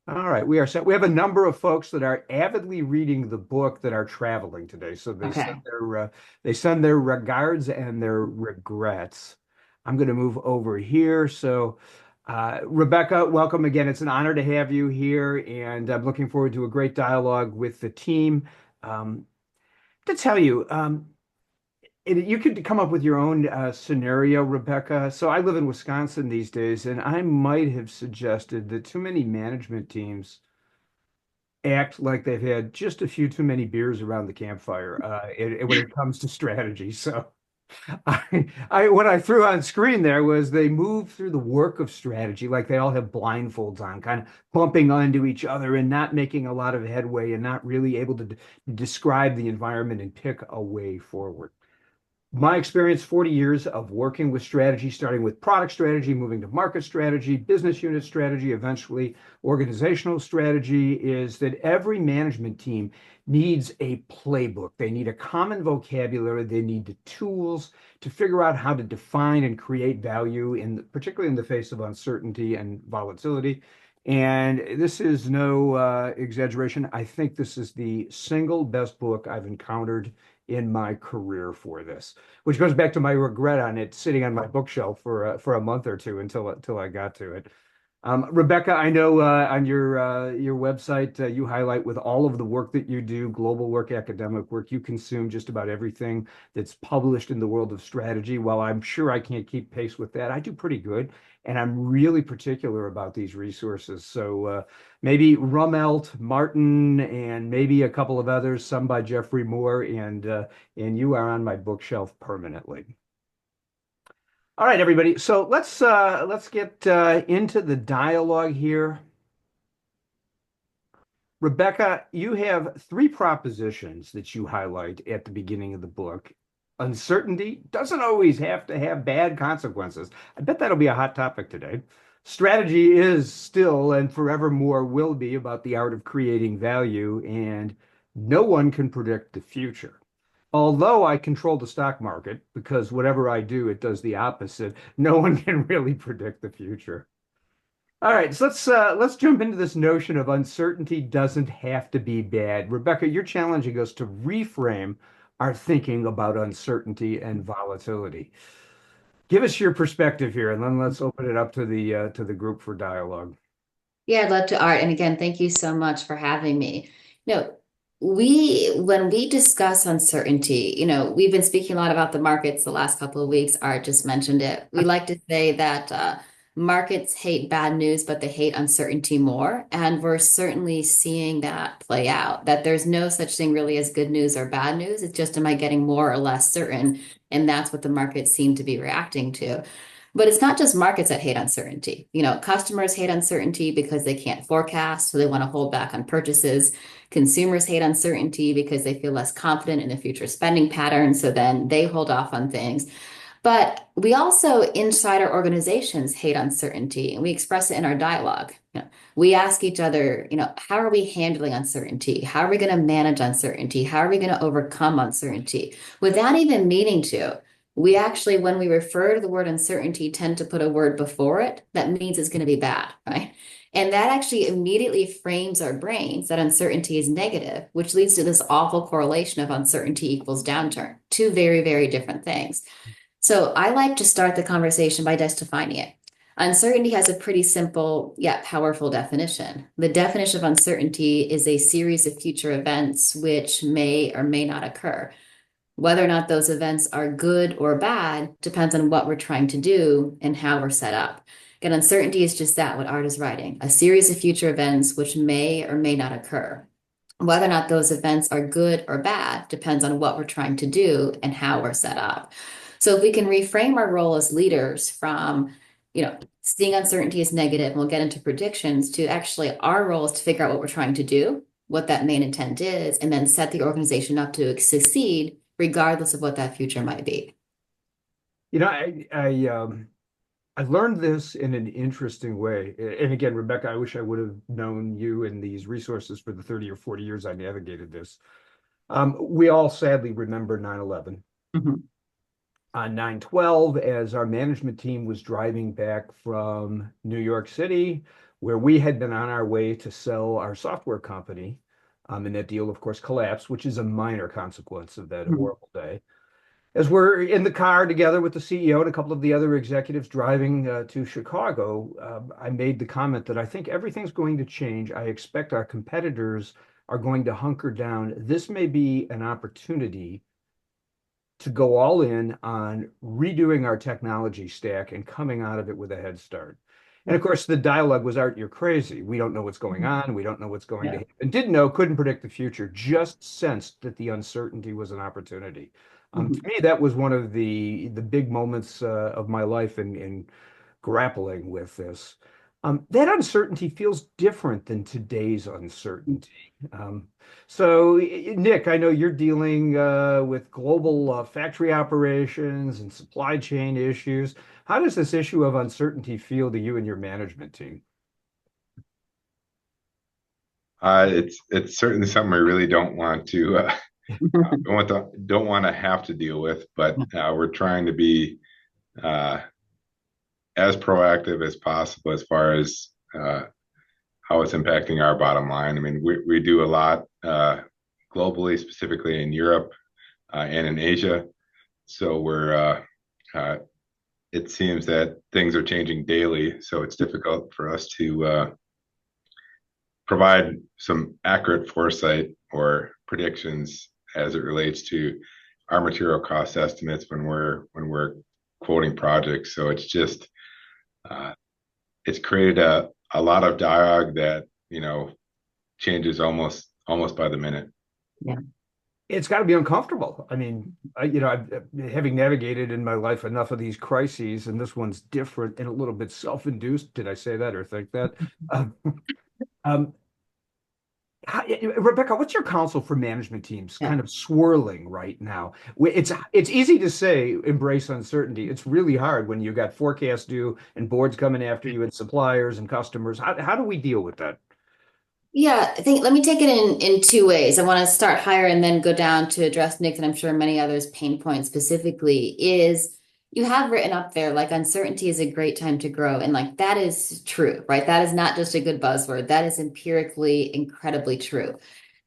All right, we are set. We have a number of folks that are avidly reading the book that are traveling today. So Okay. they send their regards and their regrets. I'm going to move over here. So, Rebecca, welcome again. It's an honor to have you here, and I'm looking forward to a great dialogue with the team. Um, to tell you, you could come up with your own scenario, Rebecca. So I live in Wisconsin these days, and I might have suggested that too many management teams act like they've had just a few too many beers around the campfire when it comes to strategy. So what I threw on screen there was they move through the work of strategy like they all have blindfolds on, kind of bumping onto each other and not making a lot of headway and not really able to describe the environment and pick a way forward. My experience, 40 years of working with strategy, starting with product strategy, moving to market strategy, business unit strategy, eventually organizational strategy, is that every management team needs a playbook. They need a common vocabulary. They need the tools to figure out how to define and create value particularly in the face of uncertainty and volatility. And this is no exaggeration. I think this is the single best book I've encountered in my career for this, which goes back to my regret on it sitting on my bookshelf for a month or two until I got to it. Rebecca, I know on your website you highlight with all of the work that you do, global work, academic work, you consume just about everything that's published in the world of strategy. While I'm sure I can't keep pace with that, I do pretty good, and I'm really particular about these resources. So maybe Rummelt, Martin, and maybe a couple of others, some by Jeffrey Moore, and you are on my bookshelf permanently. All right, everybody. So let's get into the dialogue here. Rebecca, you have three propositions that you highlight at the beginning of the book. Uncertainty doesn't always have to have bad consequences. I bet that'll be a hot topic today. Strategy is still and forevermore will be about the art of creating value, and no one can predict the future. Although I control the stock market, because whatever I do, it does the opposite, no one can really predict the future. All right, so let's jump into this notion of uncertainty doesn't have to be bad. Rebecca, you're challenging us to reframe our thinking about uncertainty and volatility. Give us your perspective here, and then let's open it up to the group for dialogue. Yeah, I'd love to, Art. And again, thank you so much for having me. You know, when we discuss uncertainty, we've been speaking a lot about the markets the last couple of weeks. Art just mentioned it. We like to say that markets hate bad news, but they hate uncertainty more. And we're certainly seeing that play out, that there's no such thing really as good news or bad news. It's just, am I getting more or less certain? And that's what the markets seem to be reacting to. But it's not just markets that hate uncertainty. Customers hate uncertainty because they can't forecast, so they want to hold back on purchases. Consumers hate uncertainty because they feel less confident in the future spending patterns, so then they hold off on things. But we also, inside our organizations, hate uncertainty, and we express it in our dialogue. We ask each other, how are we handling uncertainty? How are we going to manage uncertainty? How are we going to overcome uncertainty? Without even meaning to. We actually, when we refer to the word uncertainty, tend to put a word before it that means it's going to be bad, right? And that actually immediately frames our brains that uncertainty is negative, which leads to this awful correlation of uncertainty equals downturn, two very, very different things. So I like to start the conversation by just defining it. Uncertainty has a pretty simple yet powerful definition. The definition of uncertainty is a series of future events which may or may not occur. Whether or not those events are good or bad depends on what we're trying to do and how we're set up. And uncertainty is just that, what Art is writing, a series of future events which may or may not occur. Whether or not those events are good or bad depends on what we're trying to do and how we're set up. So if we can reframe our role as leaders from, seeing uncertainty as negative, and we'll get into predictions, to actually our role is to figure out what we're trying to do, what that main intent is, and then set the organization up to succeed regardless of what that future might be. You know, I learned this in an interesting way. And again, Rebecca, I wish I would have known you and these resources for the 30 or 40 years I navigated this. We all sadly remember 9/11. Mhm. On 9/12, as our management team was driving back from New York City, where we had been on our way to sell our software company. And that deal, of course, collapsed, which is a minor consequence of that Mhm. horrible day. As we're in the car together with the CEO and a couple of the other executives driving to Chicago, I made the comment that I think everything's going to change. I expect our competitors are going to hunker down. This may be an opportunity to go all in on redoing our technology stack and coming out of it with a head start. And of course, the dialogue was, Art, you're crazy. We don't know what's going Mhm. on. We don't know what's going to Yeah. happen. Didn't know, couldn't predict the future, just sensed that the uncertainty was an opportunity. To Mhm. me, that was one of the big moments of my life in grappling with this. That uncertainty feels different than today's uncertainty. Nick, I know you're dealing with global factory operations and supply chain issues. How does this issue of uncertainty feel to you and your management team? It's certainly something I really don't want to don't want to have to deal with, but we're trying to be uh, as proactive as possible as far as how it's impacting our bottom line. I mean, we do a lot globally, specifically in Europe and in Asia. So uh, it seems that things are changing daily, so it's difficult for us to provide some accurate foresight or predictions as it relates to our material cost estimates when we're quoting projects. So it's just uh, it's created a lot of dialogue that changes almost by the minute. Yeah. It's got to be uncomfortable. I mean, having navigated in my life enough of these crises, and this one's different and a little bit self-induced. Did I say that or think that? Um, um, Rebecca, what's your counsel for management teams Yeah. kind of swirling right now? It's easy to say embrace uncertainty. It's really hard when you got forecasts due and boards coming after you and suppliers and customers. How do we deal with that? Yeah, I think let me take it in two ways. I want to start higher and then go down to address Nick's and I'm sure many others' pain point specifically is you have written up there like uncertainty is a great time to grow. And like that is true, right? That is not just a good buzzword. That is empirically incredibly true.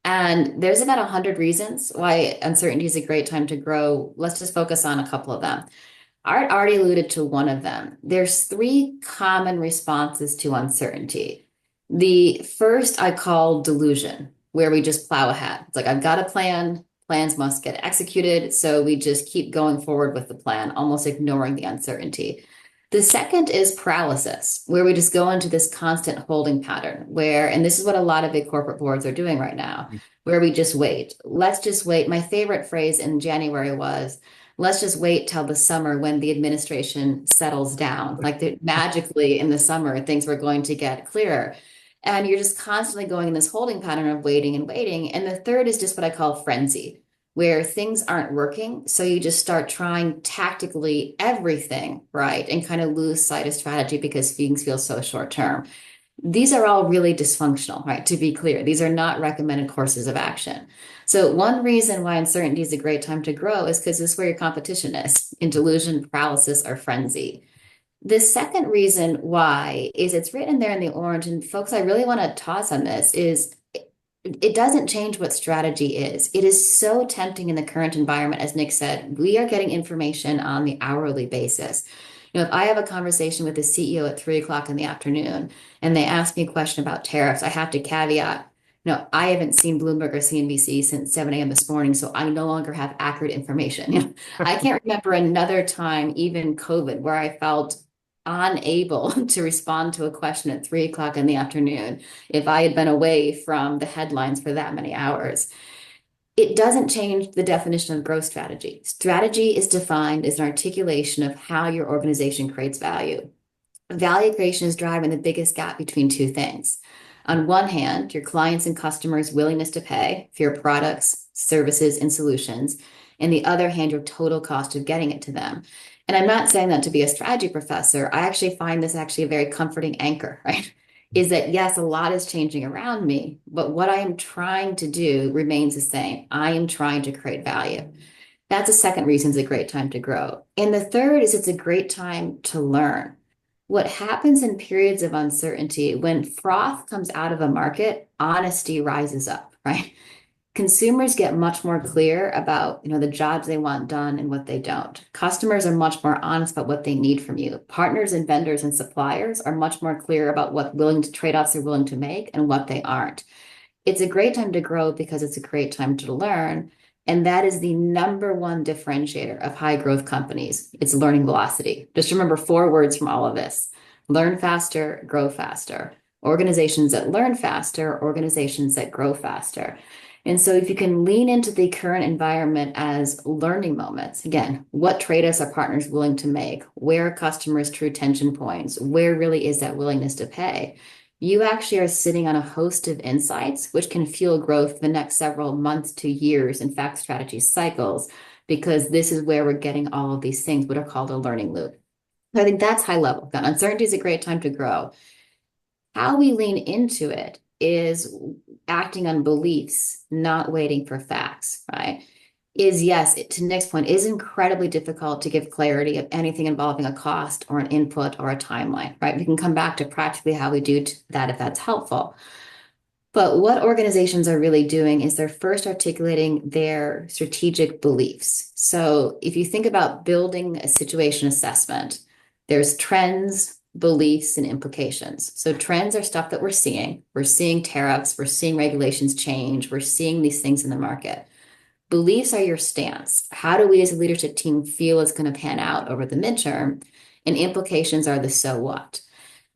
And there's about 100 reasons why uncertainty is a great time to grow. Let's just focus on a couple of them. Art already alluded to one of them. There's three common responses to uncertainty. The first I call delusion, where we just plow ahead. It's like, I've got a plan, plans must get executed. So we just keep going forward with the plan, almost ignoring the uncertainty. The second is paralysis, where we just go into this constant holding pattern, where, and this is what a lot of big corporate boards are doing right now, where we just wait. Let's just wait. My favorite phrase in January was, let's just wait till the summer when the administration settles down. Like magically in the summer, things were going to get clearer. And you're just constantly going in this holding pattern of waiting and waiting. And the third is just what I call frenzy, where things aren't working. So you just start trying tactically everything, right? And kind of lose sight of strategy because things feel so short term. These are all really dysfunctional, right? To be clear, these are not recommended courses of action. So, one reason why uncertainty is a great time to grow is because this is where your competition is in delusion, paralysis, or frenzy. The second reason why is it's written there in the orange, and folks, I really want to toss on this is it doesn't change what strategy is. It is so tempting in the current environment, as Nick said, we are getting information on the hourly basis. If I have a conversation with the CEO at 3 o'clock in the afternoon and they ask me a question about tariffs, I have to caveat, no, I haven't seen Bloomberg or CNBC since 7 a.m. this morning, so I no longer have accurate information. I can't remember another time, even COVID, where I felt unable to respond to a question at 3 o'clock in the afternoon if I had been away from the headlines for that many hours. It doesn't change the definition of growth strategy. Strategy is defined as an articulation of how your organization creates value. Value creation is driving the biggest gap between two things. On one hand, your clients and customers' willingness to pay for your products, services, and solutions. And the other hand, your total cost of getting it to them. And I'm not saying that to be a strategy professor. I actually find this actually a very comforting anchor, right? Is that yes, a lot is changing around me, but what I am trying to do remains the same. I am trying to create value. That's a second reason it's a great time to grow. And the third is it's a great time to learn. what happens in periods of uncertainty, when froth comes out of a market, honesty rises up, right? Consumers get much more clear about, the jobs they want done and what they don't. Customers are much more honest about what they need from you. Partners and vendors and suppliers are much more clear about what trade-offs they're willing to make and what they aren't. It's a great time to grow because it's a great time to learn. And that is the number one differentiator of high growth companies. It's learning velocity. Just remember four words from all of this: learn faster, grow faster. Organizations that learn faster, organizations that grow faster. And so if you can lean into the current environment as learning moments, again, what trade-offs are partners willing to make? Where are customers' true tension points? Where really is that willingness to pay? You actually are sitting on a host of insights, which can fuel growth for the next several months to years, in fact, strategy cycles, because this is where we're getting all of these things, what are called a learning loop. So I think that's high level. Uncertainty is a great time to grow. How we lean into it is acting on beliefs, not waiting for facts, right? Is yes, to Nick's point, is incredibly difficult to give clarity of anything involving a cost or an input or a timeline, right? We can come back to practically how we do that if that's helpful. But what organizations are really doing is they're first articulating their strategic beliefs. So if you think about building a situation assessment, there's trends, beliefs, and implications. So trends are stuff that we're seeing. We're seeing tariffs, we're seeing regulations change, we're seeing these things in the market. Beliefs are your stance. How do we as a leadership team feel it's going to pan out over the midterm? And implications are the so what.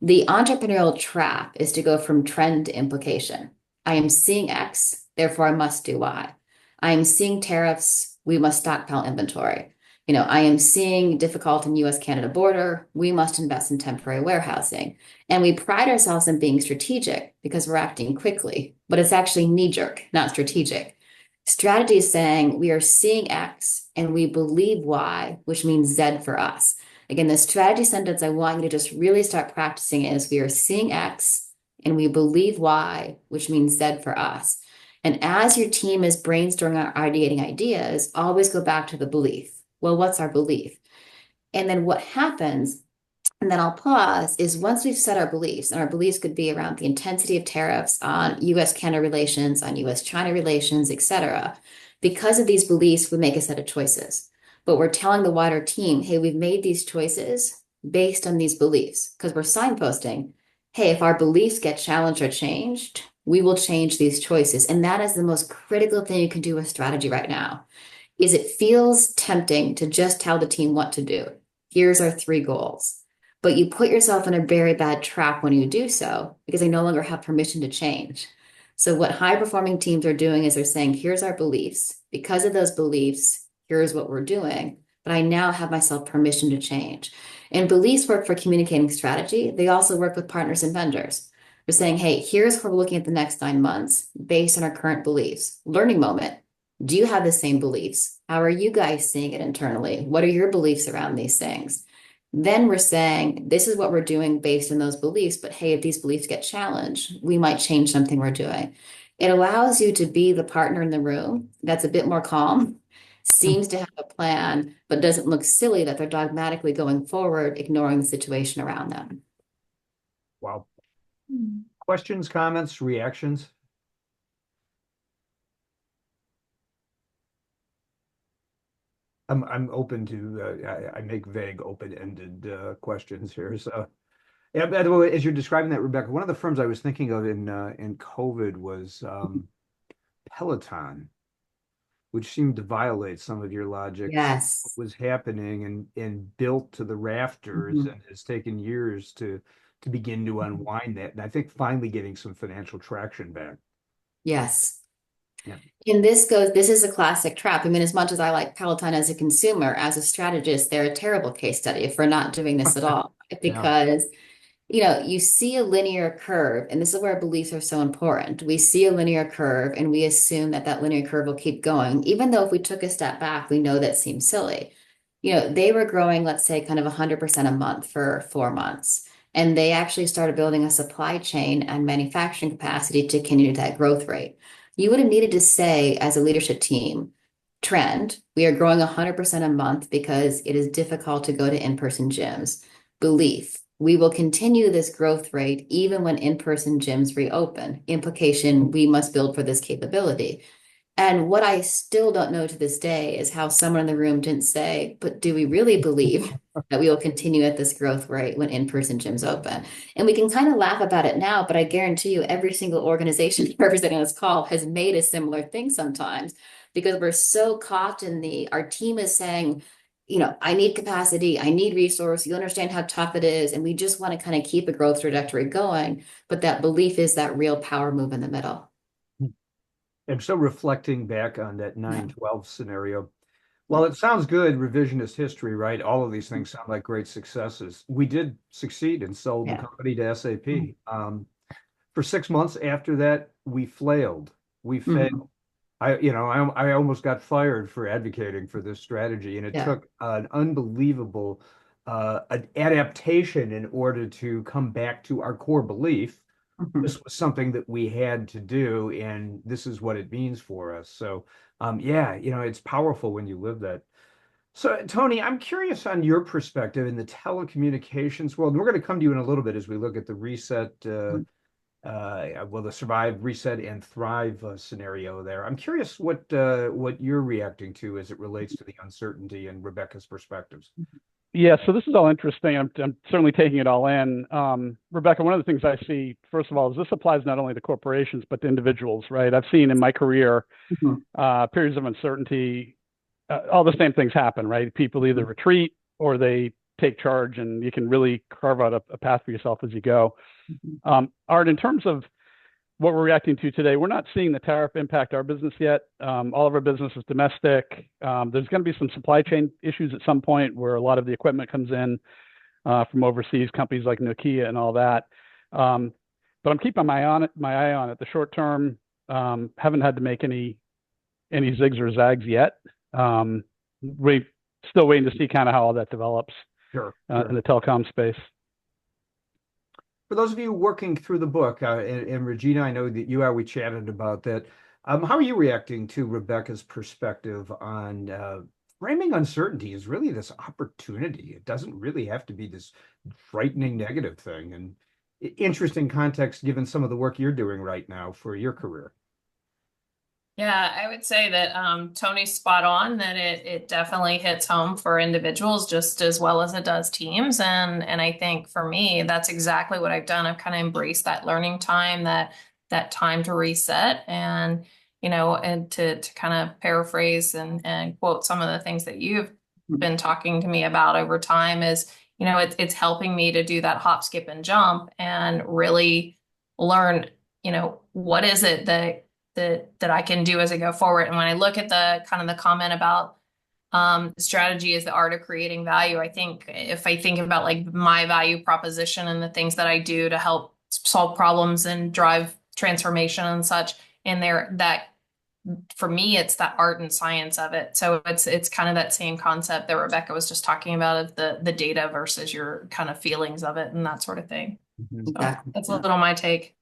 The entrepreneurial trap is to go from trend to implication. I am seeing X, therefore I must do Y. I am seeing tariffs, we must stockpile inventory. I am seeing difficult in US-Canada border, we must invest in temporary warehousing. And we pride ourselves in being strategic because we're acting quickly, but it's actually knee-jerk, not strategic. Strategy is saying we are seeing X and we believe Y, which means Z for us. Again, the strategy sentence I want you to just really start practicing is we are seeing X and we believe Y, which means Z for us. And as your team is brainstorming or ideating ideas, always go back to the belief. Well, what's our belief? And then what happens, and then I'll pause, is once we've set our beliefs, and our beliefs could be around the intensity of tariffs on US-Canada relations, on US-China relations, et cetera. Because of these beliefs, we make a set of choices. But we're telling the wider team, hey, we've made these choices based on these beliefs, because we're signposting, hey, if our beliefs get challenged or changed, we will change these choices. And that is the most critical thing you can do with strategy right now, is it feels tempting to just tell the team what to do. Here's our 3 goals. But you put yourself in a very bad trap when you do so, because they no longer have permission to change. So what high performing teams are doing is they're saying, here's our beliefs. Because of those beliefs, here's what we're doing. But I now have myself permission to change. And beliefs work for communicating strategy. They also work with partners and vendors. We're saying, hey, here's where we're looking at the next 9 months based on our current beliefs. Learning moment. Do you have the same beliefs? How are you guys seeing it internally? What are your beliefs around these things? Then we're saying, this is what we're doing based on those beliefs. But hey, if these beliefs get challenged, we might change something we're doing. It allows you to be the partner in the room that's a bit more calm, seems to have a plan, but doesn't look silly that they're dogmatically going forward, ignoring the situation around them. Wow. Questions, comments, reactions? I'm open to I make vague open-ended questions here. So yeah, by the way, as you're describing that, Rebecca, one of the firms I was thinking of in COVID was Peloton, which seemed to violate some of your logic, saw what Yes. was happening and built to the rafters, Mhm. and has taken years to begin to unwind that. And I think finally getting some financial traction back. Yes. Yeah. And this is a classic trap. I mean, as much as I like Peloton as a consumer, as a strategist, they're a terrible case study for not doing this at all. Yeah. Because you see a linear curve, and this is where beliefs are so important. We see a linear curve and we assume that that linear curve will keep going, even though if we took a step back, we know that seems silly. They were growing, let's say, kind of 100% a month for 4 months. And they actually started building a supply chain and manufacturing capacity to continue that growth rate. You would have needed to say, as a leadership team, trend, we are growing 100% a month because it is difficult to go to in-person gyms. Belief, we will continue this growth rate even when in-person gyms reopen. Implication, we must build for this capability. And what I still don't know to this day is how someone in the room didn't say, but do we really believe that we will continue at this growth rate when in-person gyms open? And we can kind of laugh about it now, but I guarantee you every single organization representing this call has made a similar thing sometimes because we're so caught in our team is saying, I need capacity, I need resource, you understand how tough it is, and we just want to kind of keep a growth trajectory going. But that belief is that real power move in the middle. I'm still reflecting back on that Yeah. 9/12 scenario. Yeah. Well, it sounds good, revisionist history, right? All of these things sound like great successes. We did succeed and sold the Yeah. company to SAP. For 6 months after that, we flailed. We Mhm. failed. I almost got fired for advocating for this strategy, and it Yeah. took an unbelievable adaptation in order to come back to our core belief. Mhm. This was something that we had to do, and this is what it means for us. So, yeah, it's powerful when you live that. So, Tony, I'm curious on your perspective in the telecommunications world. And we're going to come to you in a little bit as we look at the reset, the survive, reset, and thrive scenario there. I'm curious what you're reacting to as it relates to the uncertainty and Rebecca's perspectives. Yeah, so this is all interesting. I'm certainly taking it all in. Rebecca, one of the things I see, first of all, is this applies not only to corporations, but to individuals, right? I've seen in my career Mhm. periods of uncertainty, all the same things happen, right? People either retreat or they take charge, and you can really carve out a path for yourself as you go. Mhm. Art, in terms of what we're reacting to today, we're not seeing the tariff impact our business yet. All of our business is domestic. There's going to be some supply chain issues at some point where a lot of the equipment comes in from overseas, companies like Nokia and all that. But I'm keeping my eye on it. The short term, haven't had to make any zigs or zags yet. We still waiting to see kind of how all that develops Sure, in sure. the telecom space. For those of you working through the book, and Regina, I know that we chatted about that. How are you reacting to Rebecca's perspective on framing uncertainty as really this opportunity? It doesn't really have to be this frightening negative thing. And interesting context given some of the work you're doing right now for your career. Yeah, I would say that Tony's spot on that it definitely hits home for individuals just as well as it does teams. And I think for me, that's exactly what I've done. I've kind of embraced that learning time, that time to reset and and to kind of paraphrase and quote some of the things that you've been talking to me about over time is, it's helping me to do that hop, skip, and jump and really learn, what is it that I can do as I go forward. And when I look at the kind of the comment about strategy is the art of creating value, I think if I think about like my value proposition and the things that I do to help solve problems and drive transformation and such in there, that for me it's that art and science of it. So it's kind of that same concept that Rebecca was just talking about of the data versus your kind of feelings of it and that sort of thing. Mhm. So Exactly. that's a Yeah. little my take.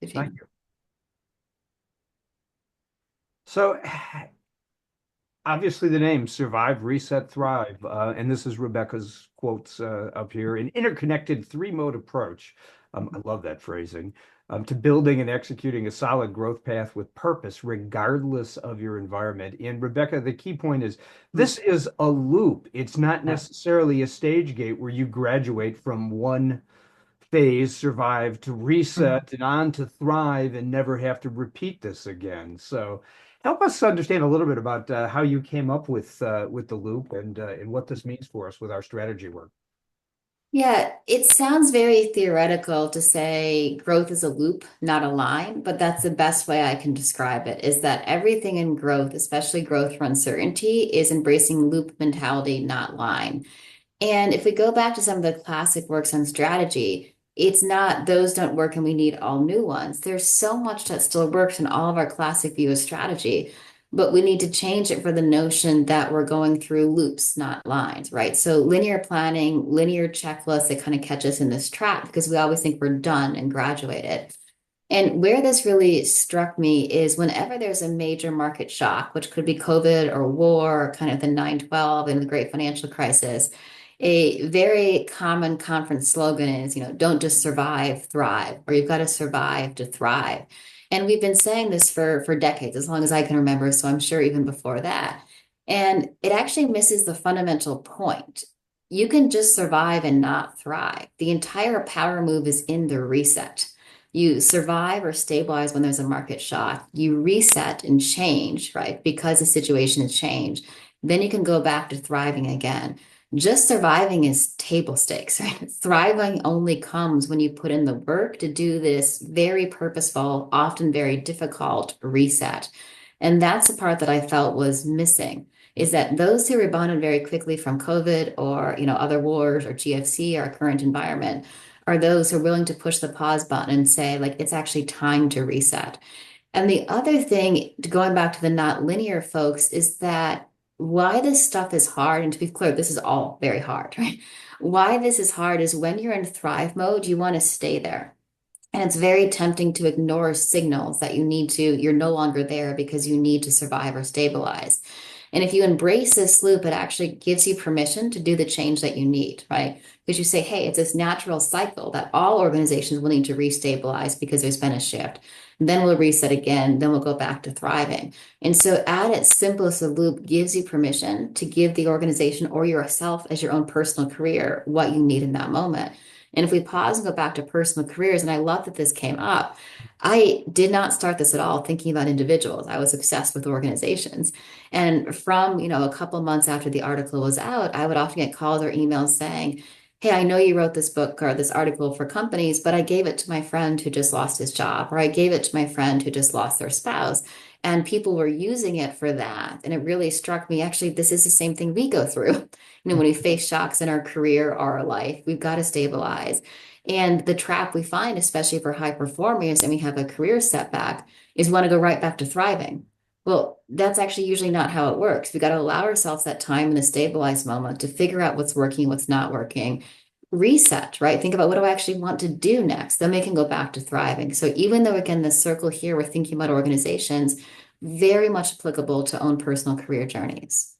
Thank you. So obviously the name Survive, Reset, Thrive. And this is Rebecca's quotes up here. An interconnected three-mode approach. I love that phrasing. To building and executing a solid growth path with purpose, regardless of your environment. And Rebecca, the key point is this is a loop. It's not Yeah. necessarily a stage gate where you graduate from one phase, survive, to reset and on to thrive and never have to repeat this again. So help us understand a little bit about how you came up with the loop and what this means for us with our strategy work. Yeah, it sounds very theoretical to say growth is a loop, not a line, but that's the best way I can describe it, is that everything in growth, especially growth for uncertainty, is embracing loop mentality, not line. And if we go back to some of the classic works on strategy, it's not those don't work and we need all new ones. There's so much that still works in all of our classic view of strategy, but we need to change it for the notion that we're going through loops, not lines, right? So linear planning, linear checklists that kind of catch us in this trap because we always think we're done and graduated. And where this really struck me is whenever there's a major market shock, which could be COVID or war, or kind of the 9/12 and the great financial crisis, A very common conference slogan is, don't just survive, thrive, or you've got to survive to thrive. And we've been saying this for decades, as long as I can remember, so I'm sure even before that. And it actually misses the fundamental point. You can just survive and not thrive. The entire power move is in the reset. You survive or stabilize when there's a market shock. You reset and change, right? Because the situation has changed. Then you can go back to thriving again. Just surviving is table stakes, right? Thriving only comes when you put in the work to do this very purposeful, often very difficult reset. And that's the part that I felt was missing, is that those who rebounded very quickly from COVID or, other wars or GFC, our current environment, are those who are willing to push the pause button and say, like, it's actually time to reset. And the other thing, going back to the not linear folks, is that why this stuff is hard, and to be clear, this is all very hard, right? Why this is hard is when you're in thrive mode, you want to stay there. And it's very tempting to ignore signals that you're no longer there because you need to survive or stabilize. And if you embrace this loop, it actually gives you permission to do the change that you need, right? Because you say, hey, it's this natural cycle that all organizations will need to restabilize because there's been a shift. Then we'll reset again, then we'll go back to thriving. And so at its simplest, the loop gives you permission to give the organization or yourself as your own personal career what you need in that moment. And if we pause and go back to personal careers, and I love that this came up, I did not start this at all thinking about individuals. I was obsessed with organizations. And from, a couple months after the article was out, I would often get calls or emails saying, hey, I know you wrote this book or this article for companies, but I gave it to my friend who just lost his job, or I gave it to my friend who just lost their spouse. And people were using it for that. And it really struck me, actually, this is the same thing we go through. When we face shocks in our career or our life, we've got to stabilize. And the trap we find, especially for high performers, and we have a career setback, is want to go right back to thriving. Well, that's actually usually not how it works. We got to allow ourselves that time in a stabilized moment to figure out what's working, what's not working, reset, right? Think about what do I actually want to do next? Then we can go back to thriving. So even though, again, the circle here, we're thinking about organizations, very much applicable to own personal career journeys.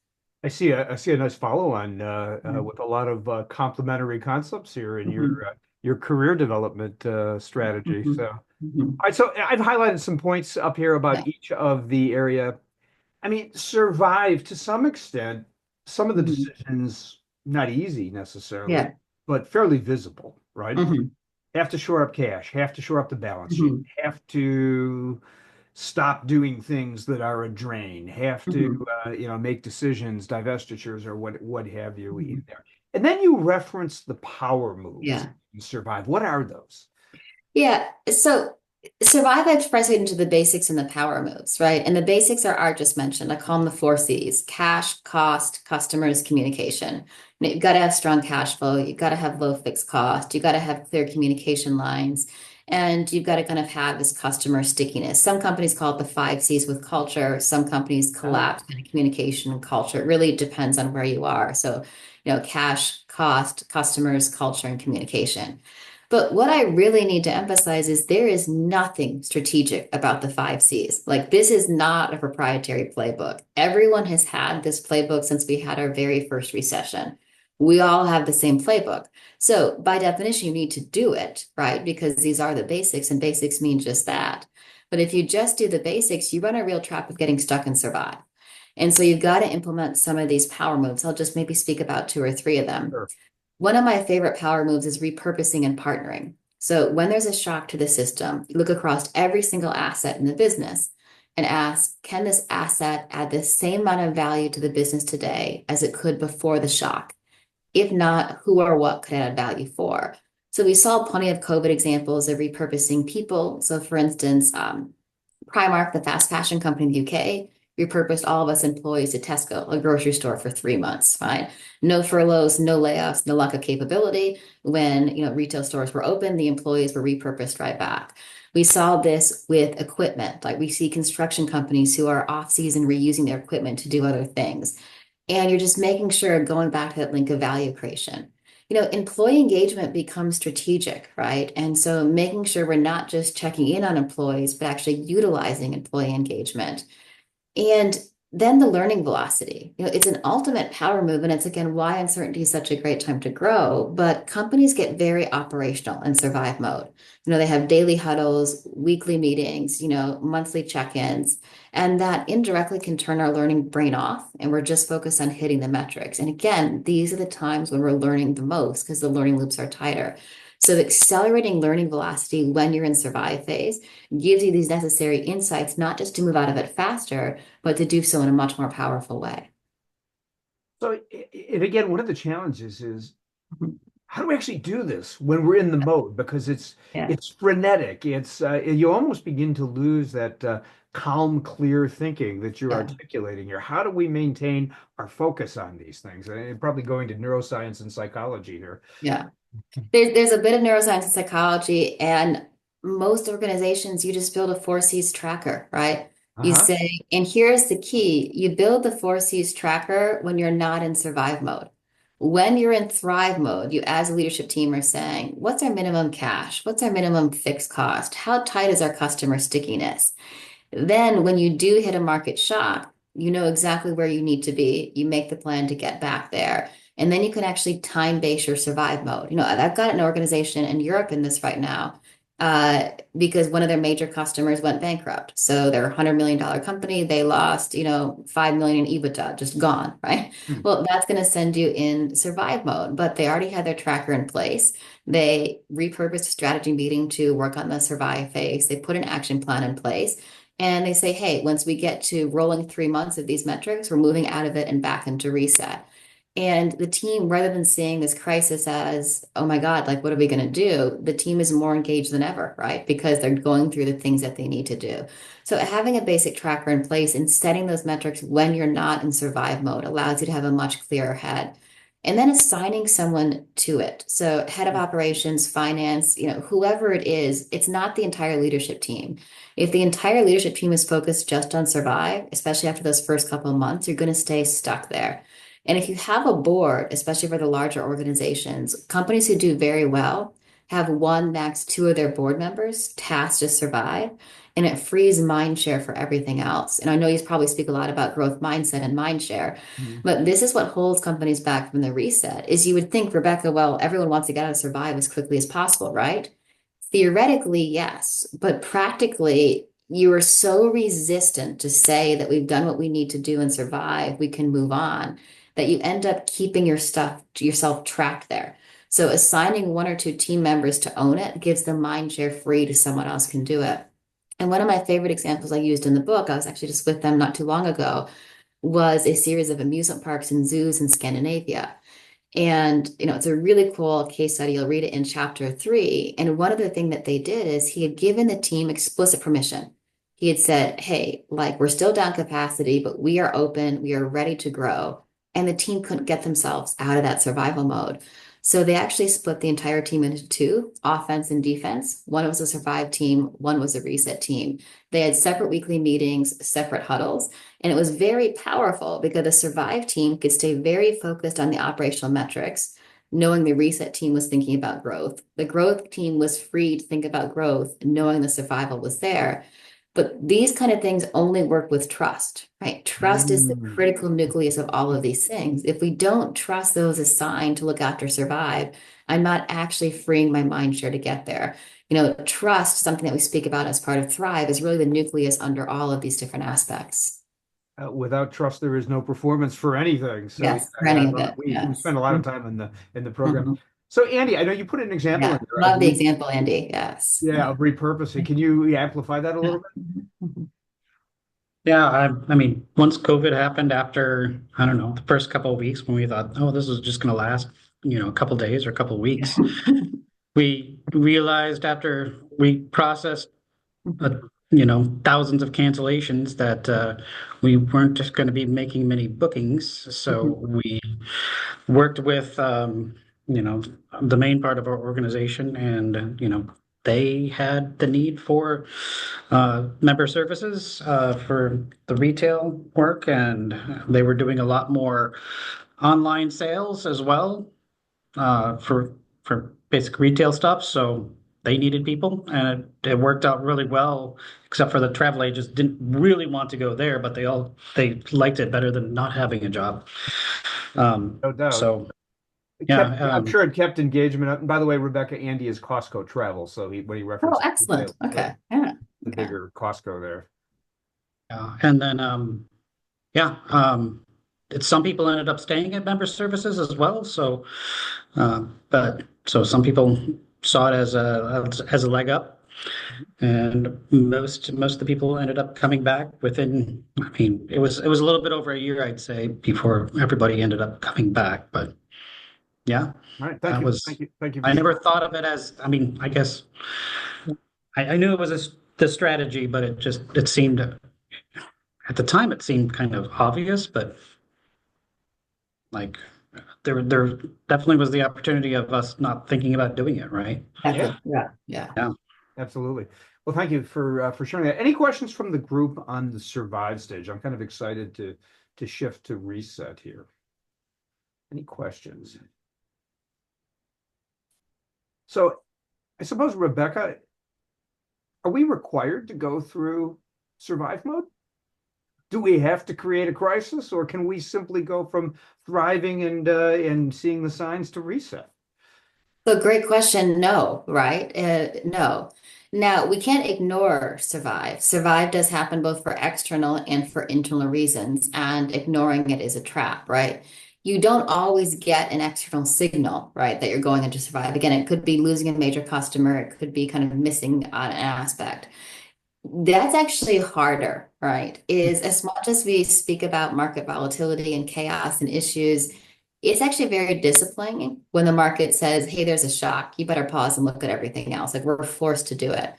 I see a nice follow on Mhm. with a lot of complementary concepts here in Mhm. your career development strategy. Mhm. So, all Mhm. right, so I've highlighted some points up here Yeah. about each of the area. I mean, survive to some extent. Some of the Mhm. decisions not easy necessarily, Yeah. but fairly visible, right? Mhm. Have to shore up cash, have to shore up the balance sheet, Mhm. have to stop doing things that are a drain, have to Mhm. make decisions, divestitures or what have you in Mhm. there. And then you reference the power moves Yeah. in survive. What are those? Yeah. So survive, I've separated into the basics and the power moves, right? And the basics are Art just mentioned. I call them the four C's: cash, cost, customers, communication. You've got to have strong cash flow. You've got to have low fixed cost. You've got to have clear communication lines. And you've got to kind of have this customer stickiness. Some companies call it the five C's with culture. Some companies Ah, collapse kind of communication and culture. It really depends on where you are. So, cash, cost, customers, culture, and communication. But what I really need to emphasize is there is nothing strategic about the five C's. Like, this is not a proprietary playbook. Everyone has had this playbook since we had our very first recession. We all have the same playbook. So, by definition, you need to do it, right? Because these are the basics, and basics mean just that. But if you just do the basics, you run a real trap of getting stuck and survive. And so you've got to implement some of these power moves. I'll just maybe speak about two or three of them. sure. One of my favorite power moves is repurposing and partnering. So when there's a shock to the system, you look across every single asset in the business and ask, can this asset add the same amount of value to the business today as it could before the shock? If not, who or what could add value for? So we saw plenty of COVID examples of repurposing people. So for instance, Primark, the fast fashion company in the UK, repurposed all of us employees to Tesco, a grocery store, for 3 months. Fine, no furloughs, no layoffs, no lack of capability. When retail stores were open, the employees were repurposed right back. We saw this with equipment, like we see construction companies who are off season reusing their equipment to do other things. And you're just making sure, going back to that link of value creation. Employee engagement becomes strategic, right? And so making sure we're not just checking in on employees, but actually utilizing employee engagement. And Then the learning velocity. It's an ultimate power move, and it's again why uncertainty is such a great time to grow. But companies get very operational in survive mode. They have daily huddles, weekly meetings, monthly check-ins, and that indirectly can turn our learning brain off, and we're just focused on hitting the metrics. And again, these are the times when we're learning the most because the learning loops are tighter. So accelerating learning velocity when you're in survive phase gives you these necessary insights, not just to move out of it faster, but to do so in a much more powerful way. So, and again, one of the challenges is how do we actually do this when we're in the mode? Because Yeah. it's frenetic. It's you almost begin to lose that calm, clear thinking that you're Yeah. articulating here. How do we maintain our focus on these things? And probably going to neuroscience and psychology here. Yeah. There's a bit of neuroscience and psychology, and most organizations, you just build a four C's tracker, right? You Uh-huh. say, and here's the key, you build the four C's tracker when you're not in survive mode. When you're in thrive mode, you as a leadership team are saying, what's our minimum cash? What's our minimum fixed cost? How tight is our customer stickiness? Then, when you do hit a market shock, you know exactly where you need to be. You make the plan to get back there. And then you can actually time base your survive mode. I've got an organization in Europe in this right now because one of their major customers went bankrupt. So they're $100 million company. They lost, 5 million in EBITDA, just gone, right? Hmm. Well, that's going to send you in survive mode, but they already had their tracker in place. They repurposed a strategy meeting to work on the survive phase. They put an action plan in place. And they say, hey, once we get to rolling 3 months of these metrics, we're moving out of it and back into reset. And the team, rather than seeing this crisis as, oh my God, like, what are we going to do? The team is more engaged than ever, right? Because they're going through the things that they need to do. So having a basic tracker in place and setting those metrics when you're not in survive mode allows you to have a much clearer head. And then assigning someone to it. So head of operations, finance, whoever it is, it's not the entire leadership team. If the entire leadership team is focused just on survive, especially after those first couple of months, you're going to stay stuck there. And if you have a board, especially for the larger organizations, companies who do very well have one, max two of their board members tasked to survive, and it frees mind share for everything else. And I know you probably speak a lot about growth mindset and mind share, Mhm. but this is what holds companies back from the reset. Is you would think, Rebecca, well, everyone wants to get out of survive as quickly as possible, right? Theoretically, yes, but practically, you are so resistant to say that we've done what we need to do and survive, we can move on, that you end up keeping yourself trapped there. So assigning one or two team members to own it gives the mind share free to someone else can do it. And one of my favorite examples I used in the book, I was actually just with them not too long ago, was a series of amusement parks and zoos in Scandinavia. And, it's a really cool case study. You'll read it in chapter 3. And one of the things that they did is he had given the team explicit permission. He had said, hey, like, we're still down capacity, but we are open, we are ready to grow. And the team couldn't get themselves out of that survival mode. So they actually split the entire team into two, offense and defense. One was a survive team, one was a reset team. They had separate weekly meetings, separate huddles. And it was very powerful because the survive team could stay very focused on the operational metrics, knowing the reset team was thinking about growth. The growth team was free to think about growth, knowing the survival was there. But these kind of things only work with trust, right? Trust is the Mm. critical nucleus of all of these things. If we don't trust those assigned to look after survive, I'm not actually freeing my mind share to get there. Trust, something that we speak about as part of Thrive, is really the nucleus under all of these different aspects. Without trust, there is no performance for anything. So yeah, Yes, for any I of love it. it. We Yes. spend a lot of time in the program. Mhm. So Andy, I know you put an example in Yeah. there of Love the example, Andy. Yes. yeah, Yeah. of repurposing. Can you amplify that a Yeah. little bit? Mhm. Yeah, I mean, once COVID happened after, I don't know, the first couple of weeks when we thought, oh, this is just going to last, a couple of days or a couple of weeks, we realized after we processed, uh, thousands of cancellations that we weren't just going to be making many bookings. So we worked with, the main part of our organization, and they had the need for member services for the retail work, and they were doing a lot more online sales as well for basic retail stuff. So they needed people, and it worked out really well, except for the travel agents didn't really want to go there, but they liked it better than not having a job. No doubt. So It yeah, kept, I'm sure it kept engagement up. And by the way, Rebecca, Andy is Costco Travel. So when he Oh, references excellent. retail, Okay. Yeah. the Okay. bigger Costco there. yeah. And then yeah, some people ended up staying at member services as well. So but so some people saw it as a leg up. And most of the people ended up coming back within, I mean, it was a little bit over a year, I'd say, before everybody ended up coming back. But yeah, All right. that was, Thank you for I sharing. never thought of it as, I mean, I guess I knew it was the strategy, but it seemed at the time it seemed kind of obvious, but like there definitely was the opportunity of us not thinking about doing it, right? Yeah, Exactly. Yeah. Yeah. Yeah. absolutely. Well, thank you for sharing that. Any questions from the group on the survive stage? I'm kind of excited to shift to reset here. Any questions? So I suppose, Rebecca, are we required to go through survive mode? Do we have to create a crisis, or can we simply go from thriving and seeing the signs to reset? So great question. No, right? No. Now, we can't ignore survive. Survive does happen both for external and for internal reasons, and ignoring it is a trap, right? You don't always get an external signal, right, that you're going into survive. Again, it could be losing a major customer, it could be kind of missing an aspect. That's actually harder, right? Is as much as we speak about market volatility and chaos and issues, it's actually very disciplining when the market says, hey, there's a shock. You better pause and look at everything else. Like we're forced to do it.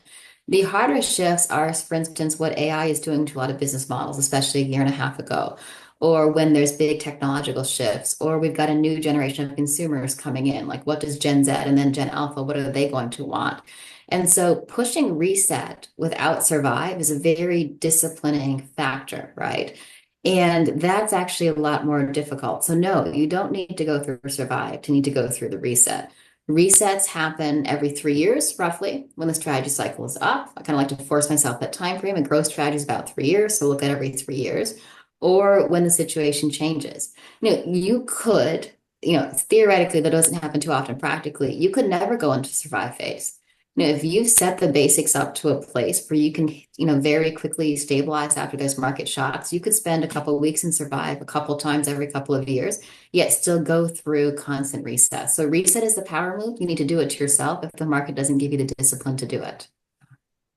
The harder shifts are, for instance, what AI is doing to a lot of business models, especially a year and a half ago, or when there's big technological shifts, or we've got a new generation of consumers coming in. Like, what does Gen Z and then Gen Alpha, what are they going to want? And so pushing reset without survive is a very disciplining factor, right? And that's actually a lot more difficult. So no, you don't need to go through survive to need to go through the reset. Resets happen every 3 years, roughly, when the strategy cycle is up. I kind of like to force myself that time frame. A growth strategy is about 3 years, so look at every 3 years, or when the situation changes. You could, theoretically, that doesn't happen too often practically. You could never go into survive phase. If you set the basics up to a place where you can, very quickly stabilize after those market shocks, you could spend a couple of weeks and survive a couple times every couple of years, yet still go through constant reset. So reset is the power move. You need to do it to yourself if the market doesn't give you the discipline to do it.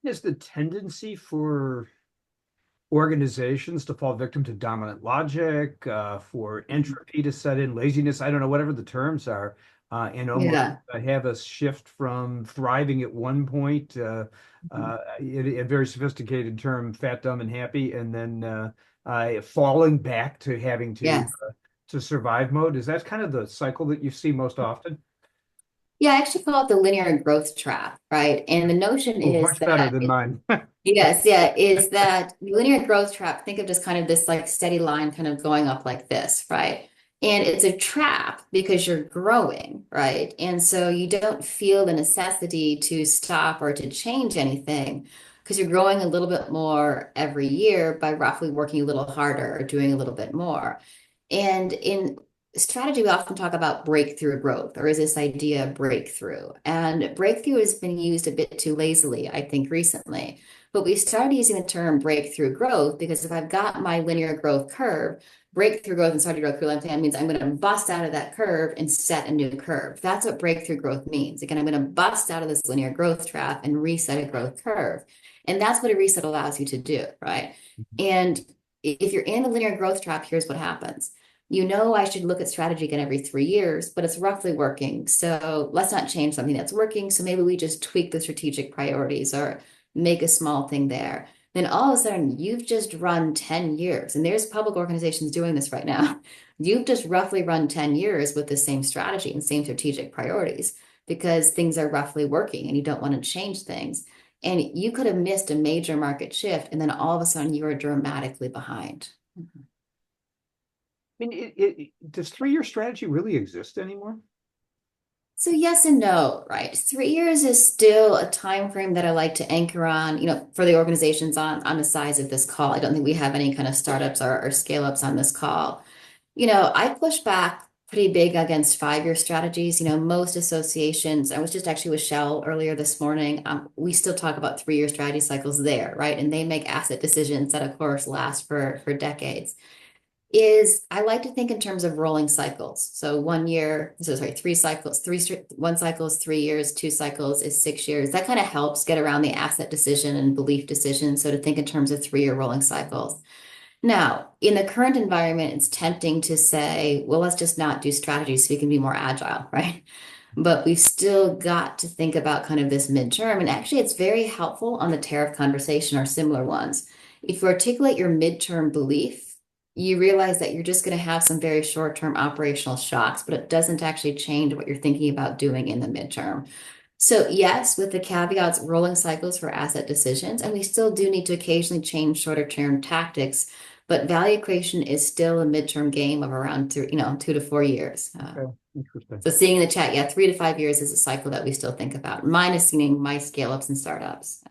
Is the tendency for organizations to fall victim to dominant logic, for entropy to set in, laziness, I don't know, whatever the terms are, and almost Yeah. have us shift from thriving at one point, a very sophisticated term, fat, dumb, and happy, and then falling back to having Yes. to survive mode? Is that kind of the cycle that you see most often? Yeah, I actually call it the linear growth trap, right? And the notion Oh, is much better that than mine. yes, yeah, is that linear growth trap? Think of just kind of this like steady line kind of going up like this, right? And it's a trap because you're growing, right? And so you don't feel the necessity to stop or to change anything because you're growing a little bit more every year by roughly working a little harder or doing a little bit more. And in strategy, we often talk about breakthrough growth, or is this idea of breakthrough? And breakthrough has been used a bit too lazily, I think, recently. But we started using the term breakthrough growth because if I've got my linear growth curve, breakthrough growth and starting growth curve plan means I'm going to bust out of that curve and set a new curve. That's what breakthrough growth means. Again, I'm going to bust out of this linear growth trap and reset a growth curve. And that's what a reset allows you to do, right? And if you're in the linear growth trap, here's what happens. I should look at strategy again every 3 years, but it's roughly working. So let's not change something that's working. So maybe we just tweak the strategic priorities or make a small thing there. Then all of a sudden, you've just run 10 years, and there's public organizations doing this right now. You've just roughly run 10 years with the same strategy and same strategic priorities because things are roughly working and you don't want to change things. And you could have missed a major market shift, and then all of a sudden, you are dramatically behind. I mean, does 3-year strategy really exist anymore? So yes and no, right? 3 years is still a time frame that I like to anchor on, for the organizations on the size of this call. I don't think we have any kind of startups or scale ups on this call. I push back pretty big against 5-year strategies. Most associations, I was just actually with Shell earlier this morning. We still talk about 3-year strategy cycles there, right? And they make asset decisions that, of course, last for decades. I like to think in terms of rolling cycles. So 1 year, so sorry, 3 cycles, one cycle is 3 years, 2 cycles is 6 years. That kind of helps get around the asset decision and belief decision. So to think in terms of 3-year rolling cycles. Now, in the current environment, it's tempting to say, well, let's just not do strategies so we can be more agile, right? But we've still got to think about kind of this midterm. And actually, it's very helpful on the tariff conversation or similar ones. If you articulate your midterm belief, you realize that you're just going to have some very short-term operational shocks, but it doesn't actually change what you're thinking about doing in the midterm. So yes, with the caveats, rolling cycles for asset decisions, and we still do need to occasionally change shorter term tactics, but value creation is still a midterm game of around 2 to 4 years. Okay, interesting. So seeing in the chat, yeah, 3 to 5 years is a cycle that we still think about, minus my scale ups and startups.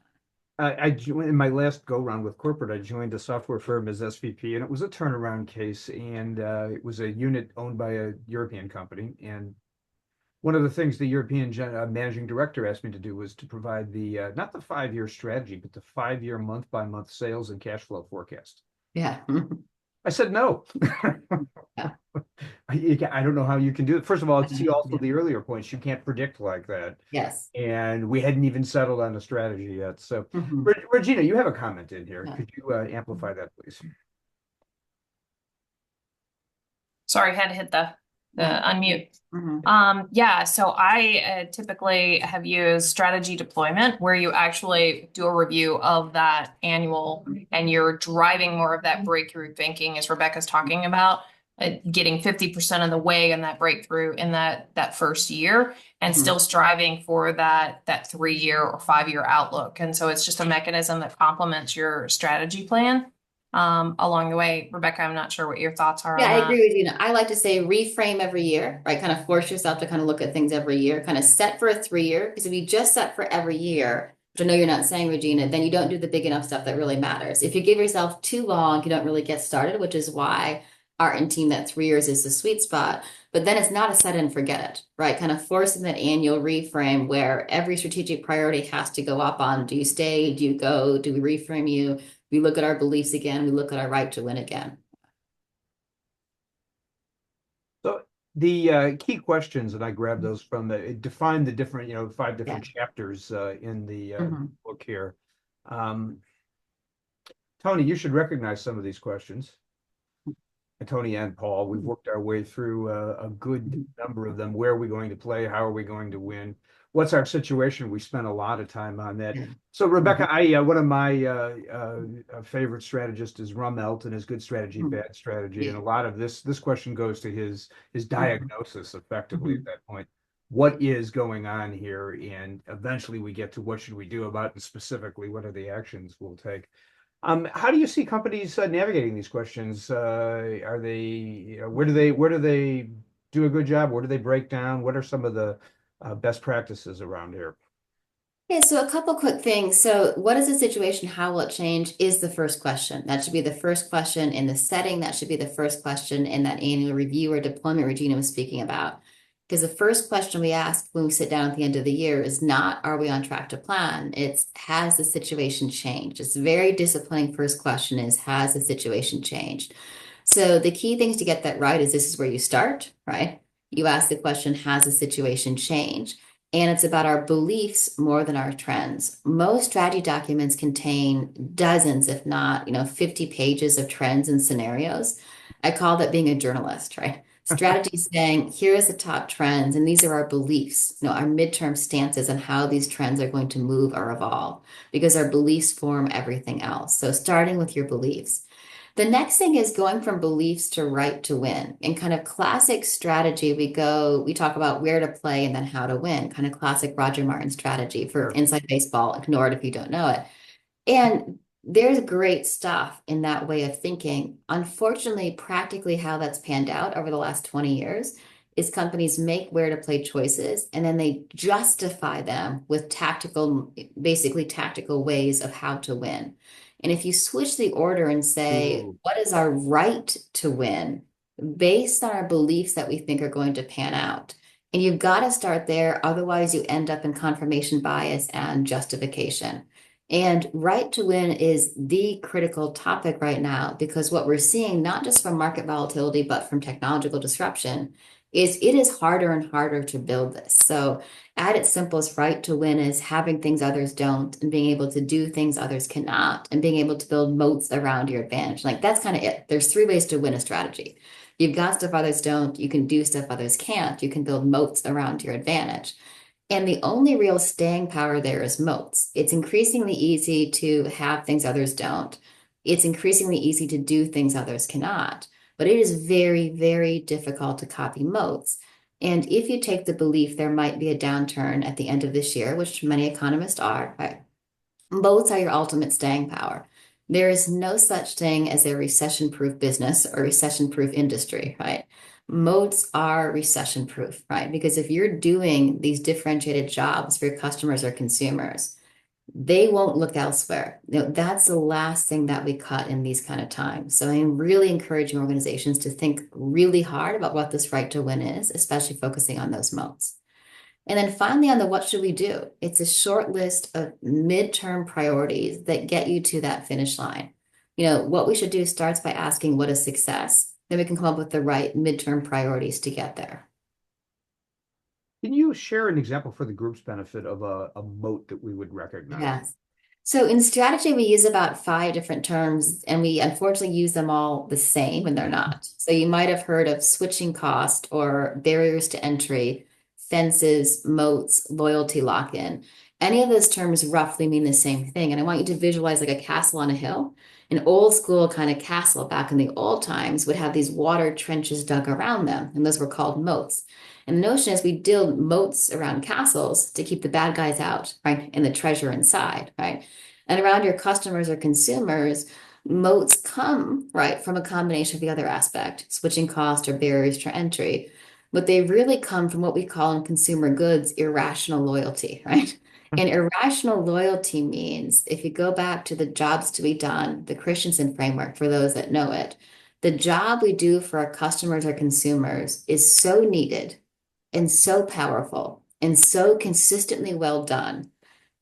I joined in my last go round with corporate. I joined a software firm as SVP, and it was a turnaround case, and it was a unit owned by a European company. And one of the things the European managing director asked me to do was to provide the not the 5-year strategy, but the 5-year month-by-month sales and cash flow forecast. Yeah. I said no. Yeah. I don't know how you can do it. First of all, see also the earlier points. You can't predict like that. Yes. And we hadn't even settled on a strategy yet. So, Mhm. Regina, you have a comment in here. Yeah. Could you amplify that, please? Sorry, had to hit the unmute. Mhm. Yeah, so I typically have used strategy deployment where you actually do a review of that annual and you're driving more of that breakthrough thinking, as Rebecca's talking about, getting 50% of the way in that breakthrough in that first year and Mhm. still striving for that 3-year or 5-year outlook. And so it's just a mechanism that complements your strategy plan along the way. Rebecca, I'm not sure what your thoughts are Yeah, on I that. agree with you. I like to say reframe every year, right? Kind of force yourself to kind of look at things every year, kind of set for a 3-year. Because if you just set for every year, which I know you're not saying, Regina, then you don't do the big enough stuff that really matters. If you give yourself too long, you don't really get started, which is why Art and team that 3 years is the sweet spot. But then it's not a set and forget it, right? Kind of forcing that annual reframe where every strategic priority has to go up on, do you stay? Do you go? Do we reframe you? We look at our beliefs again. We look at our right to win again. So the key questions, and I grabbed those from define the different, 5 different chapters in the Mhm. book here. Um, Tony, you should recognize some of these questions. And Tony and Paul, we've worked our way through a good number of them. Where are we going to play? How are we going to win? What's our situation? We spent a lot of time on that. Yeah. So Rebecca, I one of my favorite strategists is Rummelt and his good strategy, Mhm. bad strategy, Yeah. and a lot of this question goes to his Mhm. diagnosis effectively at that point. What is going on here? And eventually we get to what should we do about it, and specifically what are the actions we'll take. How do you see companies navigating these questions? Are they, where do they do a good job? Where do they break down? What are some of the best practices around here? Yeah, so a couple quick things. So, what is the situation? How will it change? Is the first question. That should be the first question in the setting. That should be the first question in that annual review or deployment Regina was speaking about. Because the first question we ask when we sit down at the end of the year is not, are we on track to plan? It's, has the situation changed? It's very disciplining first question is, has the situation changed? So the key things to get that right is this is where you start, right? You ask the question, has the situation changed? And it's about our beliefs more than our trends. Most strategy documents contain dozens, if not, 50 pages of trends and scenarios. I call that being a journalist, right? Strategy saying, here's the top trends, and these are our beliefs, our midterm stances on how these trends are going to move or evolve, because our beliefs form everything else. So starting with your beliefs. The next thing is going from beliefs to right to win. In kind of classic strategy, we talk about where to play and then how to win, kind of classic Roger Martin strategy for Sure. inside baseball. Ignore it if you don't know it. And there's great stuff in that way of thinking. Unfortunately, practically how that's panned out over the last 20 years is companies make where to play choices and then they justify them with basically tactical ways of how to win. And if you switch the order and say, Ooh. what is our right to win based on our beliefs that we think are going to pan out? And you've got to start there. Otherwise, you end up in confirmation bias and justification. And right to win is the critical topic right now because what we're seeing, not just from market volatility, but from technological disruption, is it is harder and harder to build this. So, at its simplest, right to win is having things others don't and being able to do things others cannot and being able to build moats around your advantage. Like that's kind of it. There's three ways to win a strategy. You've got stuff others don't, you can do stuff others can't, you can build moats around your advantage. And the only real staying power there is moats. It's increasingly easy to have things others don't. It's increasingly easy to do things others cannot. But it is very, very difficult to copy moats. And if you take the belief there might be a downturn at the end of this year, which many economists are, right? Moats are your ultimate staying power. There is no such thing as a recession-proof business or recession-proof industry, right? Moats are recession-proof, right? Because if you're doing these differentiated jobs for your customers or consumers, they won't look elsewhere. That's the last thing that we cut in these kind of times. So I'm really encouraging organizations to think really hard about what this right to win is, especially focusing on those moats. And then finally, on the what should we do? It's a short list of midterm priorities that get you to that finish line. What we should do starts by asking what is success. Then we can come up with the right midterm priorities to get there. Can you share an example for the group's benefit of a moat that we would recognize? Yes. So in strategy, we use about five different terms, and we unfortunately use them all the same, and they're not. So you might have heard of switching cost or barriers to entry, fences, moats, loyalty lock-in. Any of those terms roughly mean the same thing. And I want you to visualize like a castle on a hill. An old school kind of castle back in the old times would have these water trenches dug around them, and those were called moats. And the notion is we build moats around castles to keep the bad guys out, right? And the treasure inside, right? And around your customers or consumers, moats come, right, from a combination of the other aspect, switching cost or barriers to entry. But they really come from what we call in consumer goods irrational loyalty, right? And irrational loyalty means if you go back to the jobs to be done, the Christensen framework for those that know it, the job we do for our customers or consumers is so needed and so powerful and so consistently well done.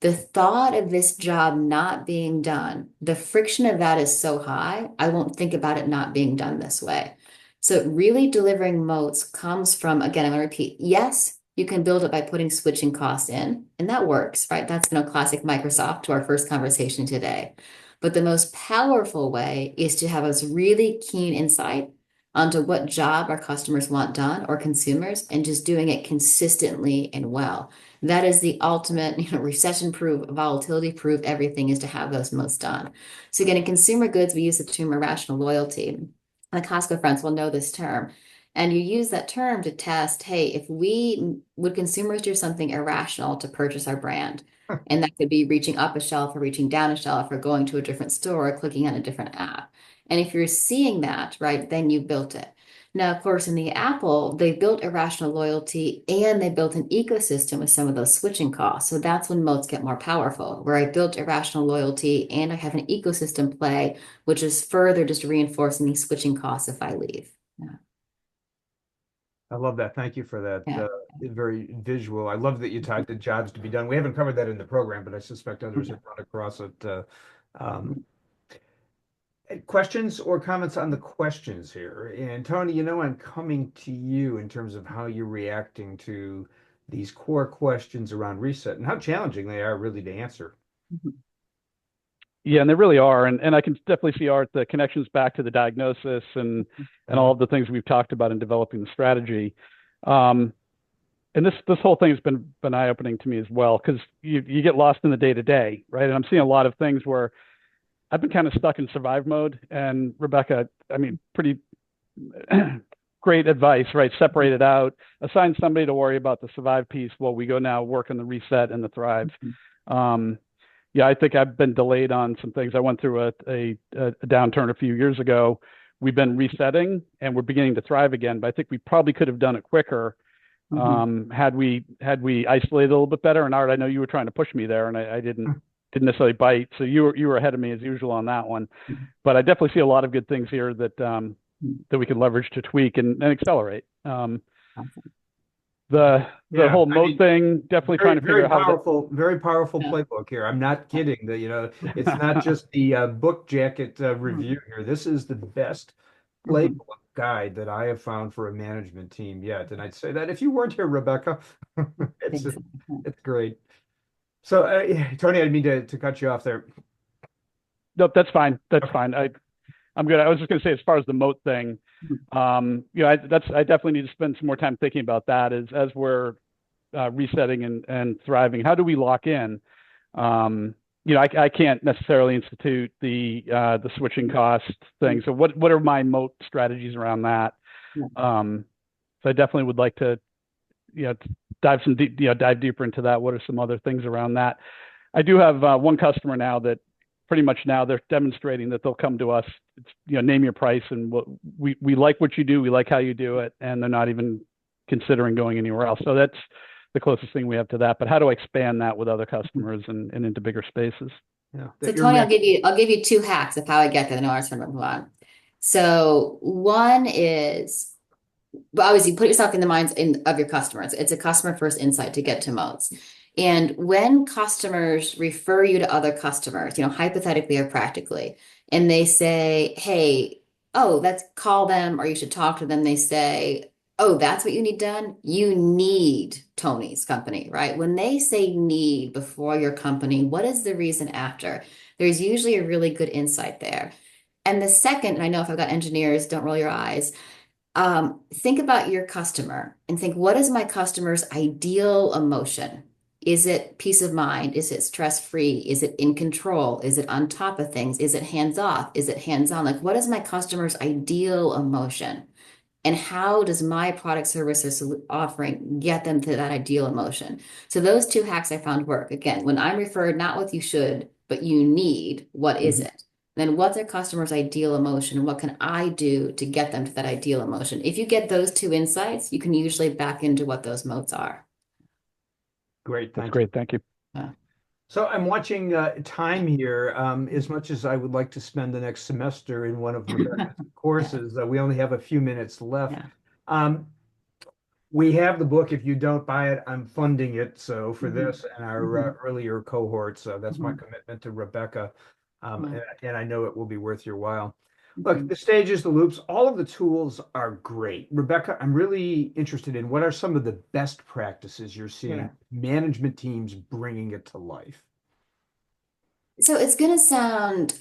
The thought of this job not being done, the friction of that is so high, I won't think about it not being done this way. So really delivering moats comes from, again, I'm going to repeat, yes, you can build it by putting switching costs in, and that works, right? That's classic Microsoft to our first conversation today. But the most powerful way is to have a really keen insight onto what job our customers want done or consumers and just doing it consistently and well. That is the ultimate, recession proof, volatility proof, everything is to have those most done. So again, in consumer goods, we use the term irrational loyalty. And the Costco friends will know this term. And you use that term to test, hey, would consumers do something irrational to purchase our brand? And that could be reaching up a shelf or reaching down a shelf or going to a different store or clicking on a different app. And if you're seeing that, right, then you built it. Now, of course, in the Apple, they built irrational loyalty and they built an ecosystem with some of those switching costs. So that's when moats get more powerful, where I built irrational loyalty and I have an ecosystem play, which is further just reinforcing these switching costs if I leave. Yeah. I love that. Thank you for that. Yeah. Very visual. I love that you tied the jobs to be done. We haven't covered that in the program, but I suspect others have run across it. Um, Questions or comments on the questions here? And Tony, I'm coming to you in terms of how you're reacting to these core questions around reset and how challenging they are really to answer. Yeah, and they really are. And I can definitely see, Art, the connections back to the diagnosis and all of the things we've talked about in developing the strategy. And this whole thing has been eye-opening to me as well, because you get lost in the day-to-day, right? And I'm seeing a lot of things where I've been kind of stuck in survive mode. And Rebecca, I mean, pretty great advice, right? Separate it out, assign somebody to worry about the survive piece while we go now work on the reset and the thrive. Yeah, I think I've been delayed on some things. I went through a downturn a few years ago we've been resetting and we're beginning to thrive again. But I think we probably could have done it quicker had we isolated a little bit better. And Art, I know you were trying to push me there, and I didn't necessarily bite. So you were ahead of me as usual on that one. But I definitely see a lot of good things here that we can leverage to tweak and accelerate. The whole moat thing, definitely trying to figure out how very powerful playbook here. I'm not kidding. It's not just the book jacket review here. This is the best playbook guide that I have found for a management team yet. And I'd say that if you weren't here, Rebecca, it's great. So, Tony, I didn't mean to cut you off there. Nope, that's fine. That's fine. I'm good. I was just going to say, as far as the moat thing, I definitely need to spend some more time thinking about that as we're resetting and thriving. How do we lock in? I can't necessarily institute the switching cost thing. So what are my moat strategies around that? So I definitely would like to, dive deeper into that. What are some other things around that? I do have one customer now that pretty much now they're demonstrating that they'll come to us, name your price, and we like what you do, we like how you do it, and they're not even considering going anywhere else. So that's the closest thing we have to that. But how do I expand that with other customers and into bigger spaces? Yeah. So Tony, I'll give you 2 hacks of how I get there. I know I was trying to move on. So one is, well, obviously put yourself in the minds of your customers. It's a customer first insight to get to moats. And when customers refer you to other customers, hypothetically or practically, and they say, hey, oh, let's call them, or you should talk to them. They say, oh, that's what you need done. You need Tony's company, right? When they say need before your company, what is the reason after? There's usually a really good insight there. And the second, and I know if I've got engineers, don't roll your eyes. Think about your customer and think, what is my customer's ideal emotion? Is it peace of mind? Is it stress-free? Is it in control? Is it on top of things? Is it hands-off? Is it hands-on? Like, what is my customer's ideal emotion? And how does my product, service, or offering get them to that ideal emotion? So those 2 hacks I found work. Again, when I'm referred, not what you should, but you need, what is it? Then what's their customer's ideal emotion? And what can I do to get them to that ideal emotion? If you get those 2 insights, you can usually back into what those moats are. Great. That's great. Thank you. So I'm watching time here. As much as I would like to spend the next semester in one of Rebecca's courses, we only have a few minutes left. We have the book. If you don't buy it, I'm funding it. So for this and our earlier cohorts, that's my commitment to Rebecca. And I know it will be worth your while. Look, the stages, the loops, all of the tools are great. Rebecca, I'm really interested in what are some of the best practices you're seeing management teams bringing it to life? So it's going to sound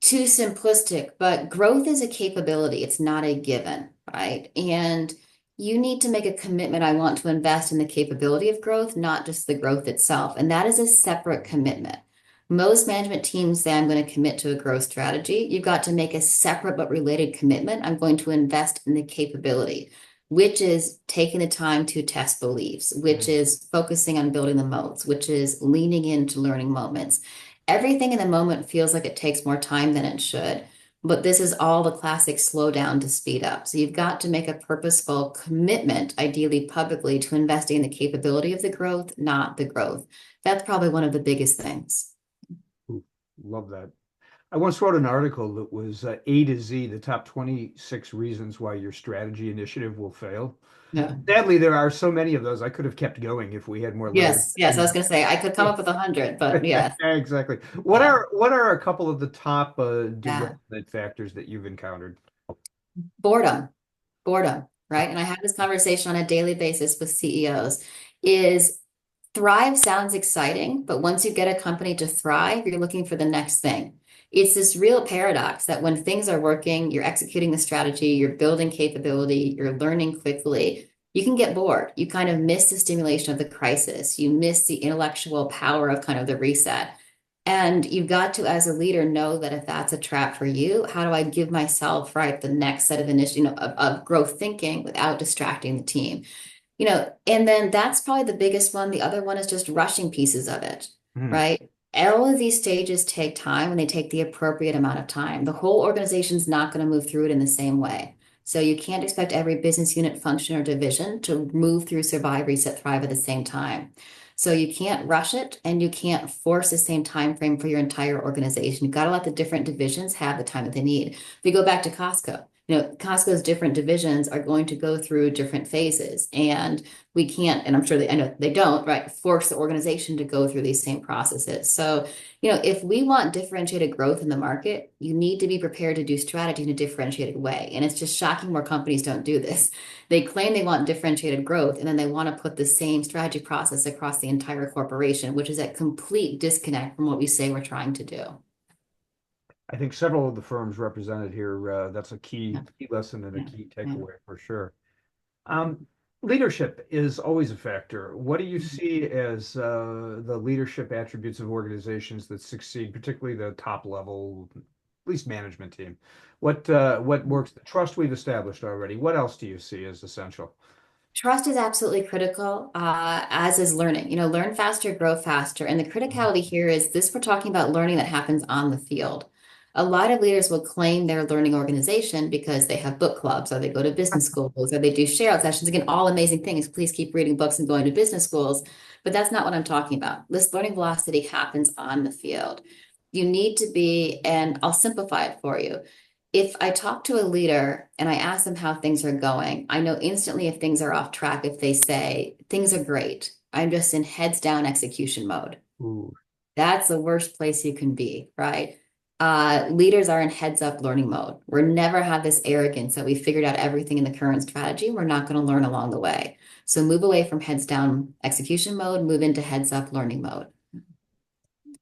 too simplistic, but growth is a capability. It's not a given, right? And you need to make a commitment. I want to invest in the capability of growth, not just the growth itself. And that is a separate commitment. Most management teams say, I'm going to commit to a growth strategy. You've got to make a separate but related commitment. I'm going to invest in the capability, which is taking the time to test beliefs, which is focusing on building the moats, which is leaning into learning moments. Everything in the moment feels like it takes more time than it should. But this is all the classic slow down to speed up. So you've got to make a purposeful commitment, ideally publicly, to investing in the capability of the growth, not the growth. That's probably one of the biggest things. Love that. I once wrote an article that was A to Z, the top 26 reasons why your strategy initiative will fail. Sadly, there are so many of those. I could have kept going if we had more. Yes. I was going to say I could come up with 100, but yes. Exactly. What are a couple of the top derailment factors that you've encountered? Boredom, right? And I have this conversation on a daily basis with CEOs. Thrive sounds exciting, but once you get a company to thrive, you're looking for the next thing. It's this real paradox that when things are working, you're executing the strategy, you're building capability, you're learning quickly, you can get bored. You kind of miss the stimulation of the crisis. You miss the intellectual power of kind of the reset. And you've got to, as a leader, know that if that's a trap for you, how do I give myself, right, the next set of initiative of growth thinking without distracting the team? And then that's probably the biggest one. The other one is just rushing pieces of it, right? all of these stages take time and they take the appropriate amount of time. The whole organization's not going to move through it in the same way. So you can't expect every business unit, function, or division to move through Survive, Reset, Thrive at the same time. So you can't rush it and you can't force the same time frame for your entire organization. You've got to let the different divisions have the time that they need. If we go back to Costco, Costco's different divisions are going to go through different phases. And we can't, and I'm sure I know they don't, right, force the organization to go through these same processes. So, if we want differentiated growth in the market, you need to be prepared to do strategy in a differentiated way. And it's just shocking where companies don't do this. They claim they want differentiated growth, and then they want to put the same strategy process across the entire corporation, which is a complete disconnect from what we say we're trying to do. I think several of the firms represented here, that's a key lesson and a key Yeah. takeaway for sure. Leadership is always a factor. What do you see as the leadership attributes of organizations that succeed, particularly the top level, at least management team? What works? The trust we've established already. What else do you see as essential? Trust is absolutely critical, as is learning. Learn faster, grow faster. And the criticality here is this: we're talking about learning that happens on the field. A lot of leaders will claim their learning organization because they have book clubs or they go to business schools or they do share out sessions. Again, all amazing things. Please keep reading books and going to business schools. But that's not what I'm talking about. This learning velocity happens on the field. You need to be, and I'll simplify it for you. If I talk to a leader and I ask them how things are going, I know instantly if things are off track. If they say things are great, I'm just in heads down execution mode. Ooh. That's the worst place you can be, right? Leaders are in heads up learning mode. We're never have this arrogance that we figured out everything in the current strategy. We're not going to learn along the way. So move away from heads down execution mode, move into heads up learning mode.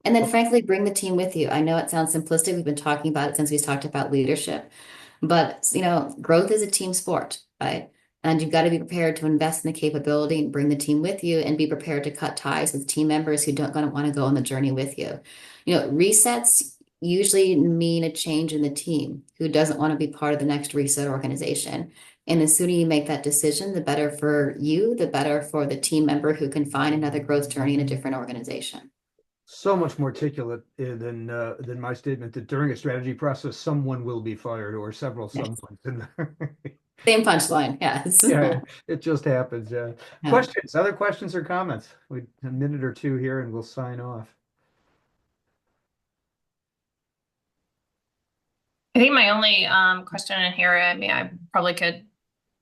And then frankly, bring the team with you. I know it sounds simplistic. We've been talking about it since we talked about leadership, but growth is a team sport, right? And you've got to be prepared to invest in the capability and bring the team with you and be prepared to cut ties with team members who don't want to go on the journey with you. Resets usually mean a change in the team who doesn't want to be part of the next reset organization. And the sooner you make that decision, the better for you, the better for the team member who can find another growth journey in a different organization. So much more articulate than my statement that during a strategy process, someone will be fired or several Yes. someones in there. Same punchline, yes. Yeah, it just happens. Yeah. Yeah. Questions, other questions or comments? A minute or two here and we'll sign off. I think my only question in here, I mean, I probably could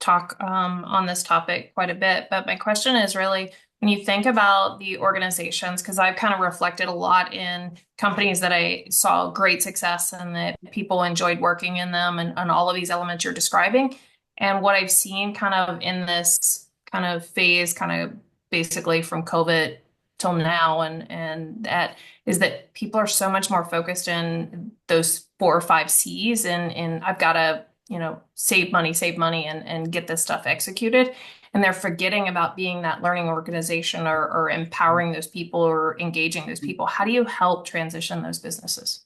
talk on this topic quite a bit, but my question is really when you think about the organizations, because I've kind of reflected a lot in companies that I saw great success and that people enjoyed working in them and all of these elements you're describing. And what I've seen kind of in this kind of phase, kind of basically from COVID till now, and that is that people are so much more focused in those 4 or 5 C's and I've got to save money and get this stuff executed. And they're forgetting about being that learning organization or empowering those people or engaging those people. How do you help transition those businesses?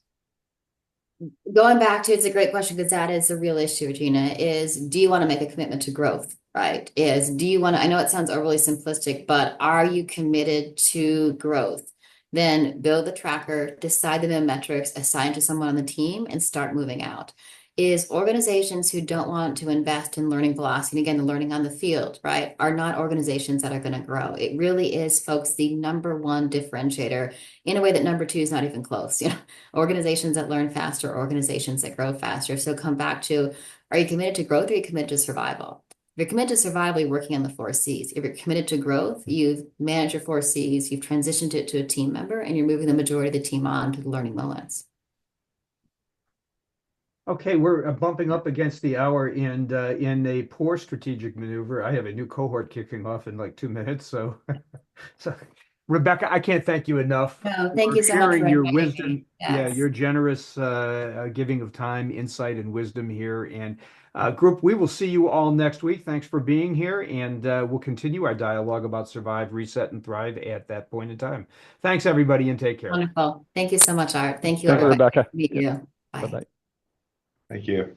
Going back to, it's a great question because that is the real issue, Regina, is do you want to make a commitment to growth, right? Do you want to, I know it sounds overly simplistic, but are you committed to growth? Then build the tracker, decide the metrics, assign to someone on the team, and start moving out. Is organizations who don't want to invest in learning velocity, and again, the learning on the field, right, are not organizations that are going to grow. It really is, folks, the number one differentiator in a way that number two is not even close. Organizations that learn faster, organizations that grow faster. So come back to, are you committed to growth or are you committed to survival? If you're committed to survival, you're working on the 4 C's. If you're committed to growth, you've managed your 4 C's, you've transitioned it to a team member, and you're moving the majority of the team on to the learning moments. Okay, we're bumping up against the hour, and in a poor strategic maneuver, I have a new cohort kicking off in like 2 minutes. So, so Rebecca, I can't thank you enough No, thank for you so much sharing for your inviting wisdom. me. Yeah, Yes. your generous giving of time, insight, and wisdom here. And group, we will see you all next week. Thanks for being here, and we'll continue our dialogue about survive, reset, and thrive at that point in time. Thanks, everybody, and take care. Wonderful. Thank you so much, Art. Thank you, Thank you, everybody. Rebecca. Meet you. Bye. Bye-bye. Thank you.